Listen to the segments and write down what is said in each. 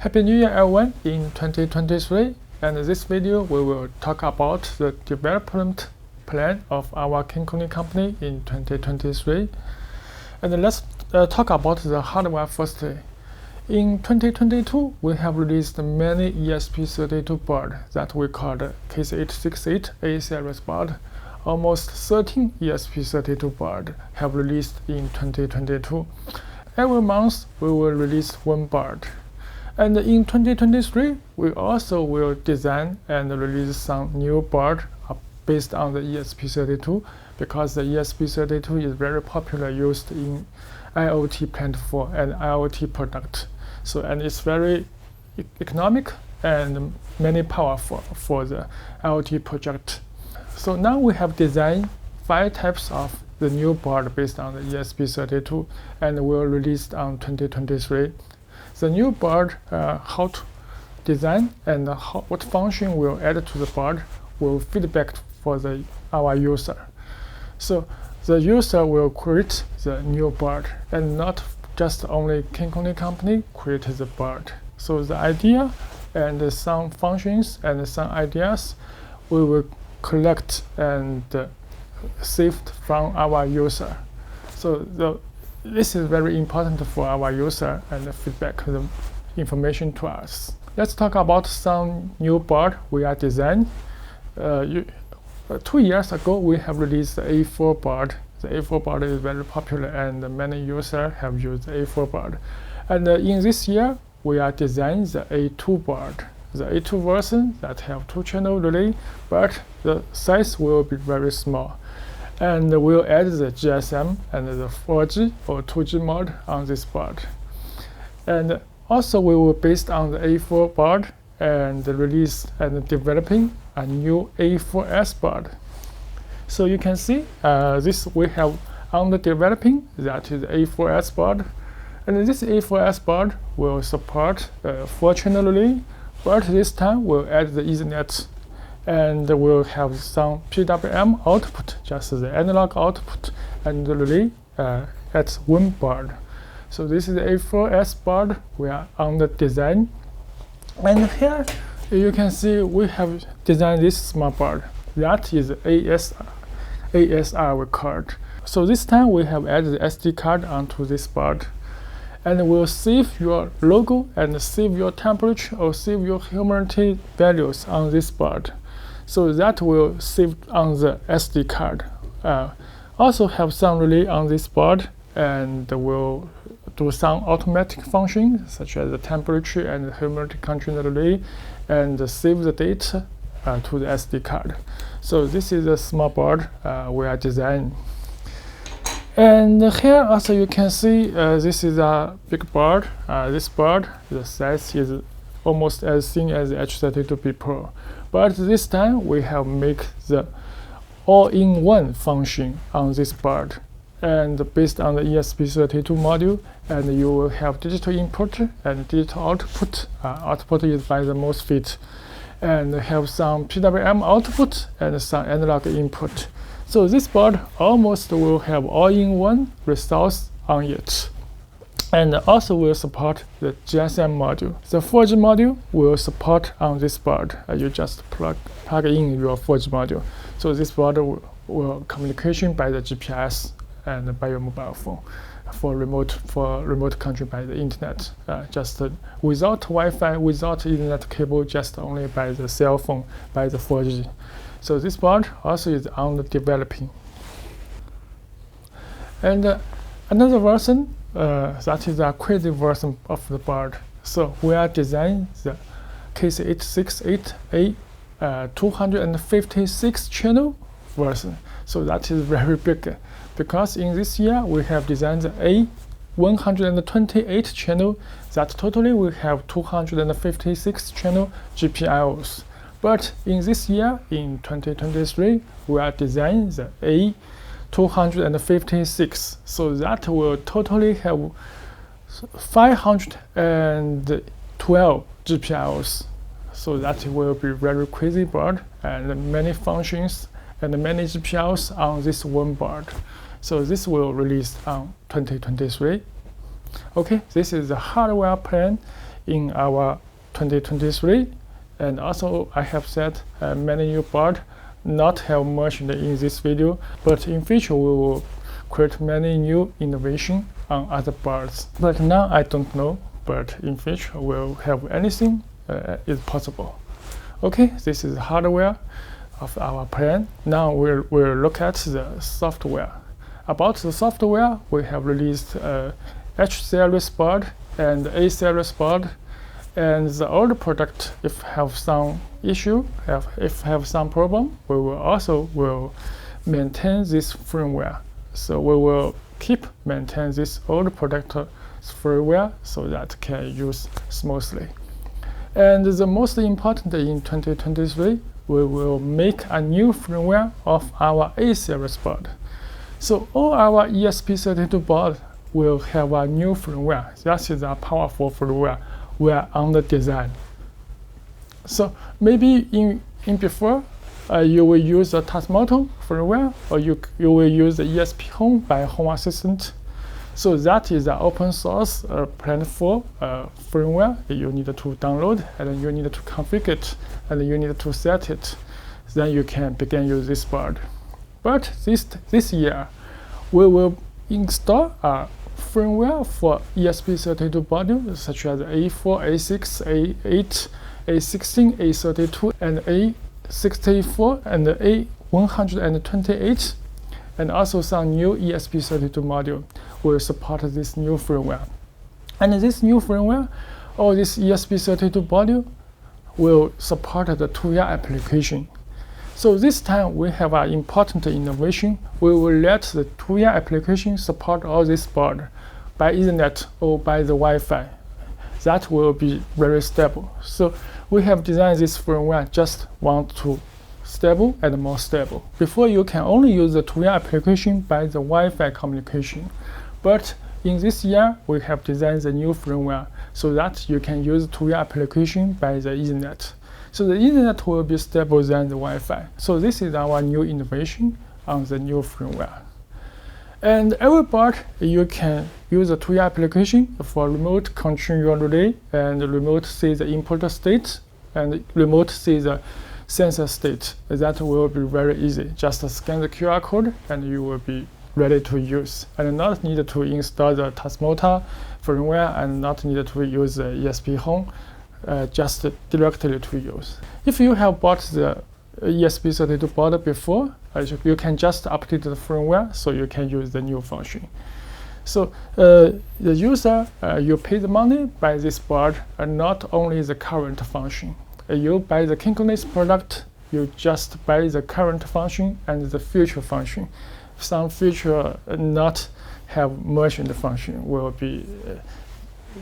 Happy New Year everyone in 2023, and in this video we will talk about the development plan of our KinCony company in 2023. And let's talk about the hardware firstly. In 2022, we have released many ESP32 boards that we call the KC868 A series board. Almost 13 ESP32 boards have released in 2022. Every month we will release one board. And in 2023, we also will design and release some new board based on the ESP32 because the ESP32 is very popular used in IoT platform and IoT product. So, and it's very economic and many powerful for the IoT project. So now we have designed 5 types of the new board based on the ESP32 and will release on 2023. The new board, how to design and what function we'll add to the board will feedback for our user. So the user will create the new board and not just only KinCony company create the board. So the idea and some functions and some ideas we will collect and saved from our user. So this is very important for our user and feedback the information to us. Let's talk about some new board we are designing. 2 years ago, we have released the A4 board. The A4 board is very popular and many users have used the A4 board. And in this year, we are designing the A2 board. The A2 version that have 2-channel relay, but the size will be very small. And we'll add the GSM and the 4G or 2G mode on this board. And also we will based on the A4 board and release and developing a new A4S board. So you can see this we have under developing, that is A4S board. And this A4S board will support 4-channel relay, but this time we'll add the Ethernet. And we'll have some PWM output, just the analog output, and the relay at one board. So this is the A4S board we are on the design. And here you can see we have designed this smart board. That is ASR we called. So this time we have added the SD card onto this board. And we'll save your logo and save your temperature or save your humidity values on this board. So that will save on the SD card. Also have some relay on this board and will do some automatic functions such as the temperature and humidity control relay and save the data to the SD card. So this is a small board we are designing. And here also you can see this is a big board. This board, the size is almost as thin as the H32B Pro. But this time we have make the all-in-one function on this board. And based on the ESP32 module, and you will have digital input and digital output. Output is by the MOSFET. And have some PWM output and some analog input. So this board almost will have all-in-one resource on it. And also will support the GSM module. The 4G module will support on this board. You just plug in your 4G module. So this board will communication by the GPS and by your mobile phone for remote control by the internet. Just without Wi-Fi, without Ethernet cable, just only by the cell phone, by the 4G. So this board also is under developing. And another version. That is a crazy version of the board. So we are designing the KC868A 256-channel version. So that is very big because in this year we have designed the A 128-channel. That totally we have 256-channel GPIOs. But in this year, in 2023, we are designing the A 256, so that will totally have 512 GPIOs. So that will be very crazy board and many functions and many GPIOs on this one board. So this will release on 2023. Okay, this is the hardware plan in our 2023. And also I have said many new boards not have mentioned in this video, but in future we will create many new innovation on other boards. But now I don't know, but in future we'll have anything is possible. Okay, this is hardware of our plan. Now we'll look at the software. About the software, we have released H-series board and A-series board. And the old product, if have some issue, if have some problem, we will maintain this firmware. So we will keep maintain this old product firmware so that can use smoothly. And the most important in 2023, we will make a new firmware of our A-series board. So all our ESP32 board will have a new firmware. That is a powerful firmware we are under design. So maybe in before you will use the Tasmoto firmware, or you will use the ESP Home by Home Assistant. So that is an open source platform firmware you need to download, and you need to configure it, and you need to set it. Then you can begin use this board. But this year, we will install a firmware for ESP32 modules such as A4, A6, A8, A16, A32, and A64, and A128, and also some new ESP32 module will support this new firmware. And this new firmware, or this ESP32 module, will support the 2-year application. So this time we have an important innovation. We will let the 2-year application support all this board by Ethernet or by the Wi-Fi. That will be very stable. So we have designed this firmware just want to stable and more stable. Before you can only use the 2-year application by the Wi-Fi communication. But in this year, we have designed the new firmware so that you can use 2-year application by the Ethernet. So the Ethernet will be stable than the Wi-Fi. So this is our new innovation on the new firmware. And every board, you can use a 2-year application for remote control your relay, and remote see the input state, and remote see the sensor state. That will be very easy. Just scan the QR code and you will be ready to use. And not need to install the Tasmoto firmware, and not need to use the ESP Home. Just directly to use. If you have bought the ESP32 board before, you can just update the firmware so you can use the new function. So the user, you pay the money by this board, and not only the current function. You buy the KinCony's product, you just buy the current function and the future function. Some future not have mentioned function will be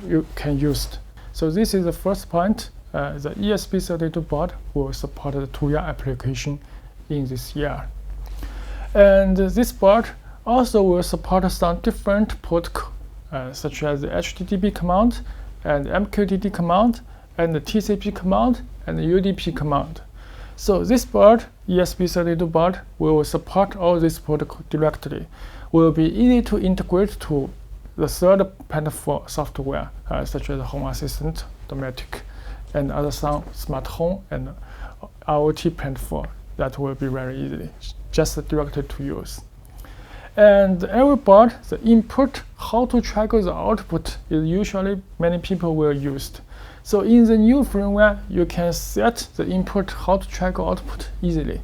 you can use it. So this is the first point. The ESP32 board will support the 2-year application in this year. And this board also will support some different protocol, such as the HTTP command, and MQTT command, and the TCP command, and the UDP command. So this board, ESP32 board, will support all these protocols directly. Will be easy to integrate to the third platform software, such as Home Assistant, Dometic, and other some smart home and IoT platform. That will be very easy, just directly to use. And every board, the input, how to track the output is usually many people will use. So in the new firmware, you can set the input, how to track output easily,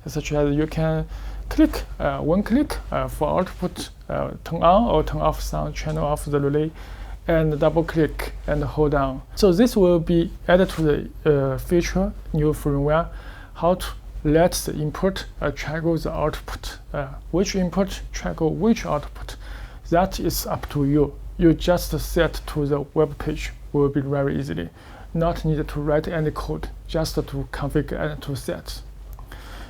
such as you can click, one click for output, turn on or turn off some channel of the relay, and double click and hold down. So this will be added to the feature new firmware, how to let the input track the output. Which input track which output, that is up to you. You just set to the web page, will be very easily. Not need to write any code, just to configure and to set.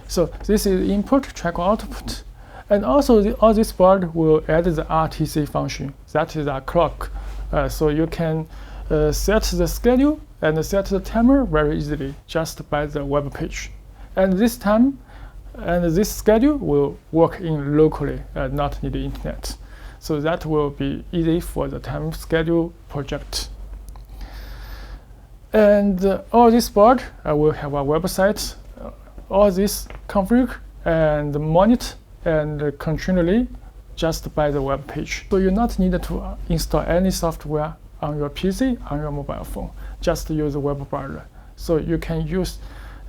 So this is input, track output. And also all this board will add the RTC function. That is a clock. So you can set the schedule and set the timer very easily just by the web page. And this time and this schedule will work in locally, not need the internet. So that will be easy for the time schedule project. And all this board will have a website, all this config and monitor and continually just by the web page. So you not need to install any software on your PC, on your mobile phone. Just use the web browser. So you can use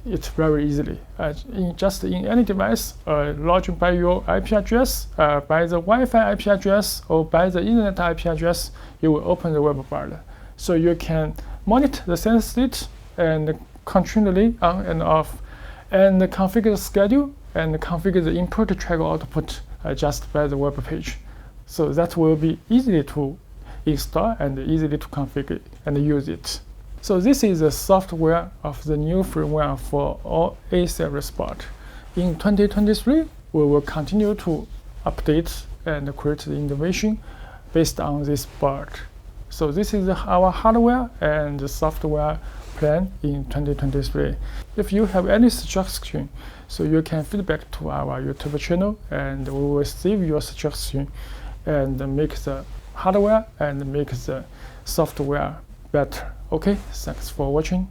it very easily. In any device, login by your IP address, by the Wi-Fi IP address, or by the Internet IP address, you will open the web browser. So you can monitor the sensor state and continually on and off, and configure the schedule and configure the input, trigger, output just by the web page. So that will be easy to install and easily to configure and use it. So this is the software of the new firmware for all A-series board. In 2023, we will continue to update and create the innovation based on this board. So this is our hardware and the software plan in 2023. If you have any suggestion, so you can feedback to our YouTube channel, and we will receive your suggestion and make the hardware and make the software better. Okay, thanks for watching.